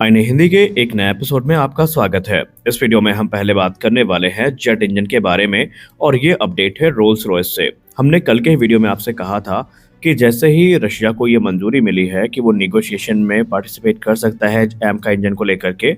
आईने हिंदी के एक नए एपिसोड में आपका स्वागत है। इस वीडियो में हम पहले बात करने वाले हैं जेट इंजन के बारे में और ये अपडेट है रोल्स रॉयस से। हमने कल के वीडियो में आपसे कहा था कि जैसे ही रशिया को ये मंजूरी मिली है कि वो निगोशिएशन में पार्टिसिपेट कर सकता है एम का इंजन को लेकर के,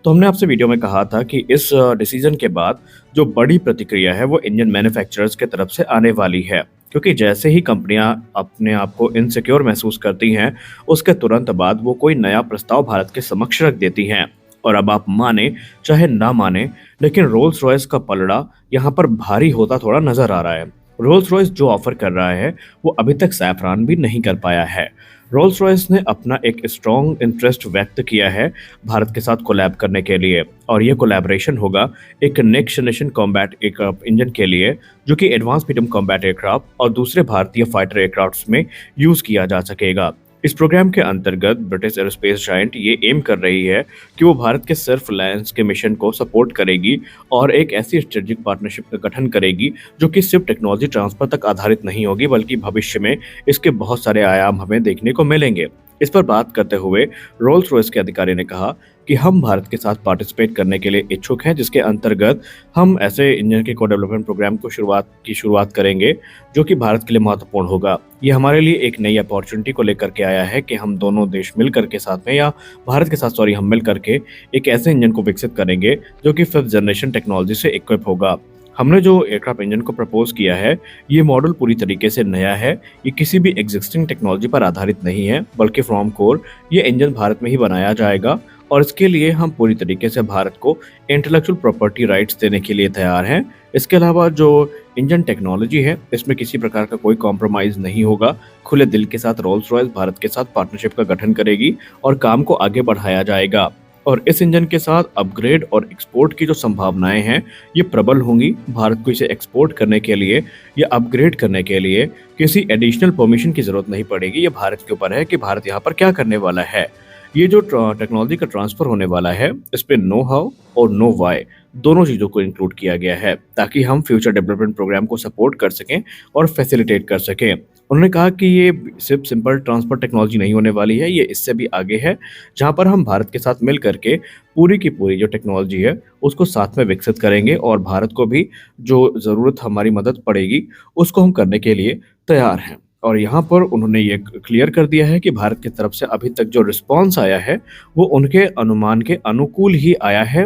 तो हमने आपसे वीडियो में कहा था कि इस डिसीजन के बाद जो बड़ी प्रतिक्रिया है वो इंजन मैन्युफैक्चरर्स के तरफ से आने वाली है। क्योंकि जैसे ही कंपनियां अपने आप को इनसिक्योर महसूस करती हैं, उसके तुरंत बाद वो कोई नया प्रस्ताव भारत के समक्ष रख देती हैं। और अब आप माने चाहे ना माने, लेकिन रोल्स रॉयस का पलड़ा यहाँ पर भारी होता थोड़ा नजर आ रहा है। रोल्स रॉयस जो ऑफर कर रहा है वो अभी तक सैफरान भी नहीं कर पाया है। रोल्स रॉयस ने अपना एक स्ट्रॉन्ग इंटरेस्ट व्यक्त किया है भारत के साथ कोलैब करने के लिए, और ये कोलैबोरेशन होगा एक next generation combat aircraft engine के लिए, जो कि एडवांस मीडियम कॉम्बैट एयरक्राफ्ट और दूसरे भारतीय फाइटर एयरक्राफ्ट्स में यूज किया जा सकेगा। इस प्रोग्राम के अंतर्गत ब्रिटिश एरोस्पेस जायंट ये एम कर रही है कि वो भारत के सेल्फ रिलायंस के मिशन को सपोर्ट करेगी और एक ऐसी स्ट्रेटेजिक पार्टनरशिप का गठन करेगी जो कि सिर्फ टेक्नोलॉजी ट्रांसफर तक आधारित नहीं होगी, बल्कि भविष्य में इसके बहुत सारे आयाम हमें देखने को मिलेंगे। इस पर बात करते हुए रोल्स रॉयस के अधिकारी ने कहा कि हम भारत के साथ पार्टिसिपेट करने के लिए इच्छुक हैं, जिसके अंतर्गत हम ऐसे इंजन के को डेवलपमेंट प्रोग्राम को शुरुआत करेंगे जो कि भारत के लिए महत्वपूर्ण होगा। ये हमारे लिए एक नई अपॉर्चुनिटी को लेकर के आया है कि हम दोनों देश मिल करके साथ में, या भारत के साथ सॉरी, हम मिल करके एक ऐसे इंजन को विकसित करेंगे जो कि 5th जनरेशन टेक्नोलॉजी से इक्विप होगा। हमने जो एयरक्राफ्ट इंजन को प्रपोज किया है, ये मॉडल पूरी तरीके से नया है। ये किसी भी एग्जिस्टिंग टेक्नोलॉजी पर आधारित नहीं है, बल्कि फ्रॉम कोर ये इंजन भारत में ही बनाया जाएगा, और इसके लिए हम पूरी तरीके से भारत को इंटेलेक्चुअल प्रॉपर्टी राइट्स देने के लिए तैयार हैं। इसके अलावा जो इंजन टेक्नोलॉजी है, इसमें किसी प्रकार का कोई कॉम्प्रोमाइज नहीं होगा। खुले दिल के साथ रोल्स रॉयस भारत के साथ पार्टनरशिप का गठन करेगी और काम को आगे बढ़ाया जाएगा। और इस इंजन के साथ अपग्रेड और एक्सपोर्ट की जो संभावनाएं हैं, ये प्रबल होंगी। भारत को इसे एक्सपोर्ट करने के लिए या अपग्रेड करने के लिए किसी एडिशनल परमिशन की जरूरत नहीं पड़ेगी। ये भारत के ऊपर है कि भारत यहाँ पर क्या करने वाला है। ये जो टेक्नोलॉजी का ट्रांसफर होने वाला है, इस पे नो हाउ और नो वाई दोनों चीज़ों को इंक्लूड किया गया है, ताकि हम फ्यूचर डेवलपमेंट प्रोग्राम को सपोर्ट कर सकें और फैसिलिटेट कर सकें। उन्होंने कहा कि ये सिर्फ सिंपल ट्रांसफर टेक्नोलॉजी नहीं होने वाली है, ये इससे भी आगे है, जहाँ पर हम भारत के साथ मिल करके पूरी की पूरी जो टेक्नोलॉजी है उसको साथ में विकसित करेंगे, और भारत को भी जो ज़रूरत हमारी मदद पड़ेगी उसको हम करने के लिए तैयार हैं। और यहाँ पर उन्होंने ये क्लियर कर दिया है कि भारत की तरफ से अभी तक जो रिस्पॉन्स आया है वो उनके अनुमान के अनुकूल ही आया है,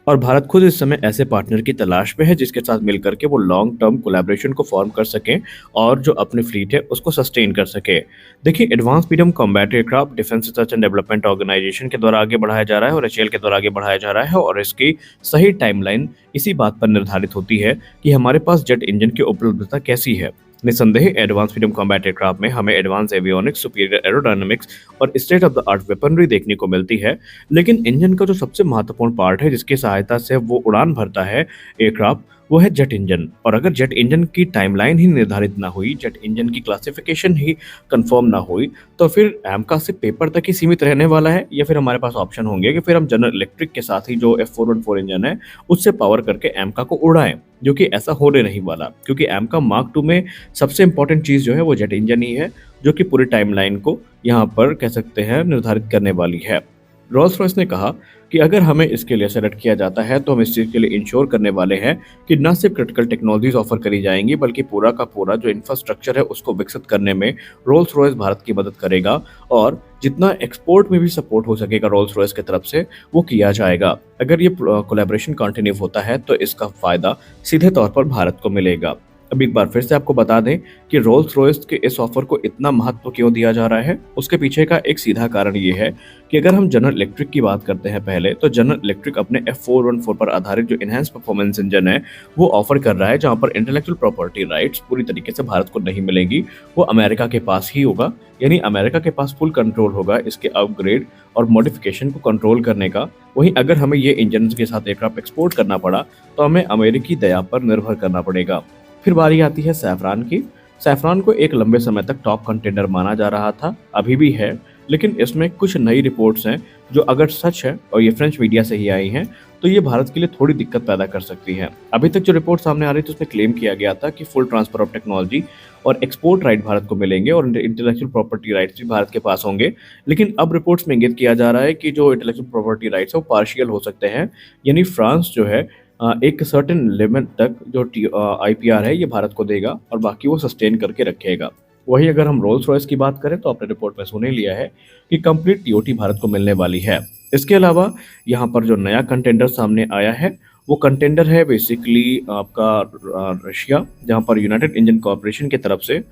और भारत खुद इस समय ऐसे पार्टनर की तलाश में है जिसके साथ मिलकर के वो लॉन्ग टर्म कोलैबोरेशन को फॉर्म कर सकें और जो अपनी फ्लीट है उसको सस्टेन कर सके। देखिए, advance medium combat aircraft defence research and development organisation के द्वारा आगे बढ़ाया जा रहा है और एचएएल के द्वारा आगे बढ़ाया जा रहा है, और इसकी सही टाइमलाइन इसी बात पर निर्धारित होती है कि हमारे पास जेट इंजन की उपलब्धता कैसी है। निसंदेह एडवांस मीडियम कॉम्बैट एयरक्राफ्ट में हमें एडवांस एवियोनिक्स, सुपीरियर एरोडायनामिक्स और state of the art weaponry देखने को मिलती है, लेकिन इंजन का जो सबसे महत्वपूर्ण पार्ट है जिसकी सहायता से वो उड़ान भरता है एयरक्राफ्ट, वो है जेट इंजन। और अगर जेट इंजन की टाइमलाइन ही निर्धारित ना हुई, जेट इंजन की क्लासिफिकेशन ही कंफर्म ना हुई, तो फिर एमका सिर्फ पेपर तक ही सीमित रहने वाला है, या फिर हमारे पास ऑप्शन होंगे कि फिर हम जनरल इलेक्ट्रिक के साथ ही जो F414 इंजन है उससे पावर करके एमका को उड़ाएं, जो कि ऐसा होने नहीं वाला, क्योंकि एमका मार्क 2 में सबसे इंपॉर्टेंट चीज़ जो है वो जेट इंजन ही है, जो कि पूरी टाइमलाइन को यहाँ पर कह सकते हैं निर्धारित करने वाली है। रोल्स रॉयस ने कहा कि अगर हमें इसके लिए सेलेक्ट किया जाता है तो हम इस चीज़ के लिए इंश्योर करने वाले हैं कि न सिर्फ क्रिटिकल टेक्नोलॉजीज ऑफर करी जाएंगी, बल्कि पूरा का पूरा जो इंफ्रास्ट्रक्चर है उसको विकसित करने में रोल्स रॉयस भारत की मदद करेगा, और जितना एक्सपोर्ट में भी सपोर्ट हो सकेगा रोल्स रॉयस की तरफ से वो किया जाएगा। अगर ये कोलैबोरेशन कंटिन्यू होता है तो इसका फायदा सीधे तौर पर भारत को मिलेगा। अब एक बार फिर से आपको बता दें कि रोल्स रॉयस के इस ऑफर को इतना महत्व क्यों दिया जा रहा है। उसके पीछे का एक सीधा कारण ये है कि अगर हम जनरल इलेक्ट्रिक की बात करते हैं पहले, तो जनरल इलेक्ट्रिक अपने F414 पर आधारित जो इनहैंस परफॉर्मेंस इंजन है वो ऑफर कर रहा है, जहां पर इंटेलेक्चुअल प्रॉपर्टी राइट्स पूरी तरीके से भारत को नहीं मिलेंगी, वो अमेरिका के पास ही होगा। यानी अमेरिका के पास फुल कंट्रोल होगा इसके अपग्रेड और मॉडिफिकेशन को कंट्रोल करने का। वहीं अगर हमें ये इंजन के साथ एयरक्राफ्ट एक्सपोर्ट करना पड़ा तो हमें अमेरिकी दया पर निर्भर करना पड़ेगा। फिर बारी आती है सैफरान की। सैफरान को एक लंबे समय तक टॉप कंटेंडर माना जा रहा था, अभी भी है, लेकिन इसमें कुछ नई रिपोर्ट्स हैं जो अगर सच है, और ये फ्रेंच मीडिया से ही आई हैं, तो ये भारत के लिए थोड़ी दिक्कत पैदा कर सकती है। अभी तक जो रिपोर्ट सामने आ रही थी उसमें क्लेम किया गया था कि फुल ट्रांसफर ऑफ टेक्नोलॉजी और एक्सपोर्ट राइट भारत को मिलेंगे और इंटेलेक्चुअल प्रॉपर्टी राइट्स भी भारत के पास होंगे। लेकिन अब रिपोर्ट्स में इंगित किया जा रहा है कि जो इंटेलेक्चुअल प्रॉपर्टी राइट्स है वो पार्शियल हो सकते हैं, यानी फ्रांस जो है एक सर्टेन लिमिट तक जो आईपीआर है ये भारत को देगा और बाकी वो सस्टेन करके रखेगा। वही अगर हम रोल्स रॉयस की बात करें तो आपने रिपोर्ट में सुन ही लिया है कि कंप्लीट टीओटी भारत को मिलने वाली है। इसके अलावा यहाँ पर जो नया कंटेंडर सामने आया है वो कंटेंडर है बेसिकली आपका रशिया, जहाँ पर यूनाइटेड इंजन कॉर्पोरेशन की तरफ से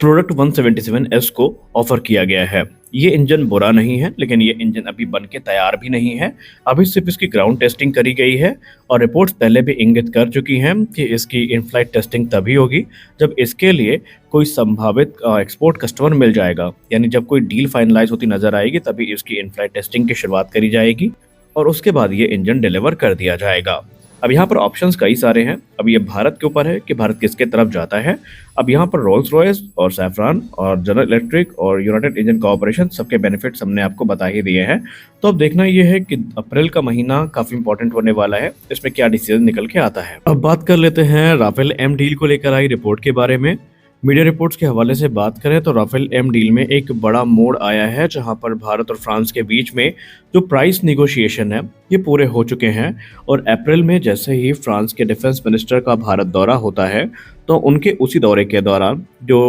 प्रोडक्ट 177S को ऑफर किया गया है। ये इंजन बुरा नहीं है, लेकिन ये इंजन अभी बन के तैयार भी नहीं है। अभी सिर्फ इसकी ग्राउंड टेस्टिंग करी गई है और रिपोर्ट्स पहले भी इंगित कर चुकी हैं कि इसकी इन फ्लाइट टेस्टिंग तभी होगी जब इसके लिए कोई संभावित एक्सपोर्ट कस्टमर मिल जाएगा, यानी जब कोई डील फाइनलाइज होती नजर आएगी तभी इसकी इन फ्लाइट टेस्टिंग की शुरुआत करी जाएगी और उसके बाद ये इंजन डिलीवर कर दिया जाएगा। अब यहाँ पर ऑप्शंस कई सारे हैं। अब ये भारत के ऊपर है कि भारत किसके तरफ जाता है। अब यहाँ पर रोल्स रॉयस और सैफरान और जनरल इलेक्ट्रिक और यूनाइटेड इंजन कॉर्पोरेशन सबके बेनिफिट्स हमने आपको बता ही दिए हैं। तो अब देखना ये है कि अप्रैल का महीना काफी इंपॉर्टेंट होने वाला है, इसमें क्या डिसीजन निकल के आता है। अब बात कर लेते हैं राफेल एम डील को लेकर आई रिपोर्ट के बारे में। मीडिया रिपोर्ट्स के हवाले से बात करें तो राफेल एम डील में एक बड़ा मोड़ आया है, जहां पर भारत और फ्रांस के बीच में जो प्राइस निगोशिएशन है ये पूरे हो चुके हैं और अप्रैल में जैसे ही फ्रांस के डिफेंस मिनिस्टर का भारत दौरा होता है तो उनके उसी दौरे के दौरान जो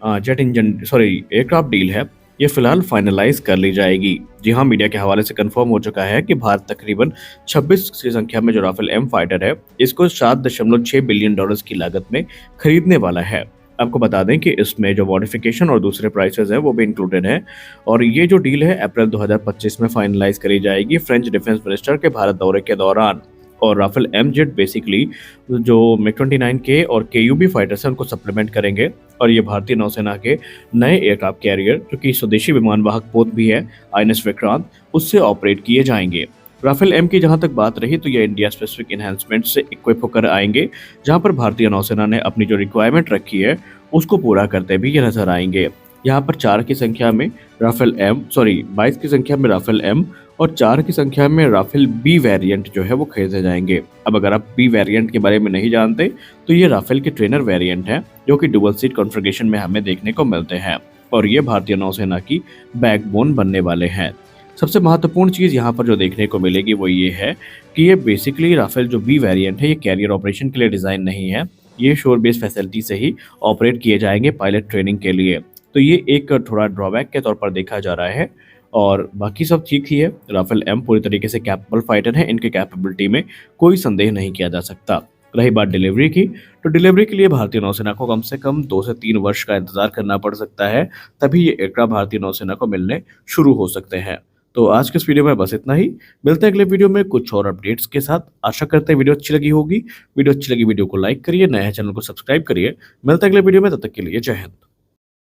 एयरक्राफ्ट डील है ये फिलहाल फाइनलाइज कर ली जाएगी। जी हाँ, मीडिया के हवाले से कंफर्म हो चुका है कि भारत तकरीबन 26 की संख्या में जो राफेल एम फाइटर है इसको $7.6 बिलियन की लागत में खरीदने वाला है। आपको बता दें कि इसमें जो मॉडिफिकेशन और दूसरे प्राइसेस हैं वो भी इंक्लूडेड है और ये जो डील है अप्रैल 2025 में फाइनलाइज करी जाएगी फ्रेंच डिफेंस मिनिस्टर के भारत दौरे के दौरान। और राफेल एम जेट बेसिकली जो MiG-29K और KUB फाइटर्स हैं उनको सप्लीमेंट करेंगे और ये भारतीय नौसेना के नए एयरक्राफ्ट कैरियर जो कि स्वदेशी विमान वाहक पोत भी है INS विक्रांत, उससे ऑपरेट किए जाएंगे। राफेल एम की जहां तक बात रही तो ये इंडिया स्पेसिफिक इन्हांसमेंट से इक्विप होकर आएंगे, जहां पर भारतीय नौसेना ने अपनी जो रिक्वायरमेंट रखी है उसको पूरा करते भी ये नजर आएंगे। यहाँ पर 22 की संख्या में राफेल एम और 4 की संख्या में राफेल बी वेरिएंट जो है वो खरीदे जाएंगे। अब अगर आप बी वेरिएंट के बारे में नहीं जानते तो ये राफेल के ट्रेनर वेरिएंट है जो कि डुअल सीट कॉन्फ़िगरेशन में हमें देखने को मिलते हैं और ये भारतीय नौसेना की बैकबोन बनने वाले हैं। सबसे महत्वपूर्ण चीज़ यहाँ पर जो देखने को मिलेगी वो ये है कि ये बेसिकली राफेल जो बी वेरिएंट है ये कैरियर ऑपरेशन के लिए डिज़ाइन नहीं है, ये शोर बेस्ड फैसिलिटी से ही ऑपरेट किए जाएंगे पायलट ट्रेनिंग के लिए। तो ये एक थोड़ा ड्रॉबैक के तौर पर देखा जा रहा है और बाकी सब ठीक ही है। राफेल एम पूरी तरीके से कैपेबल फाइटर है, इनके कैपेबिलिटी में कोई संदेह नहीं किया जा सकता। रही बात डिलीवरी की, तो डिलीवरी के लिए भारतीय नौसेना को कम से कम 2 से 3 वर्ष का इंतजार करना पड़ सकता है, तभी ये एयरक्राफ्ट भारतीय नौसेना को मिलने शुरू हो सकते हैं। तो आज के इस वीडियो में बस इतना ही। मिलते हैं अगले वीडियो में कुछ और अपडेट्स के साथ। आशा करते हैं वीडियो अच्छी लगी होगी। वीडियो अच्छी लगी वीडियो को लाइक करिए, नए चैनल को सब्सक्राइब करिए। मिलते हैं अगले वीडियो में, तब तक के लिए जय हिंद।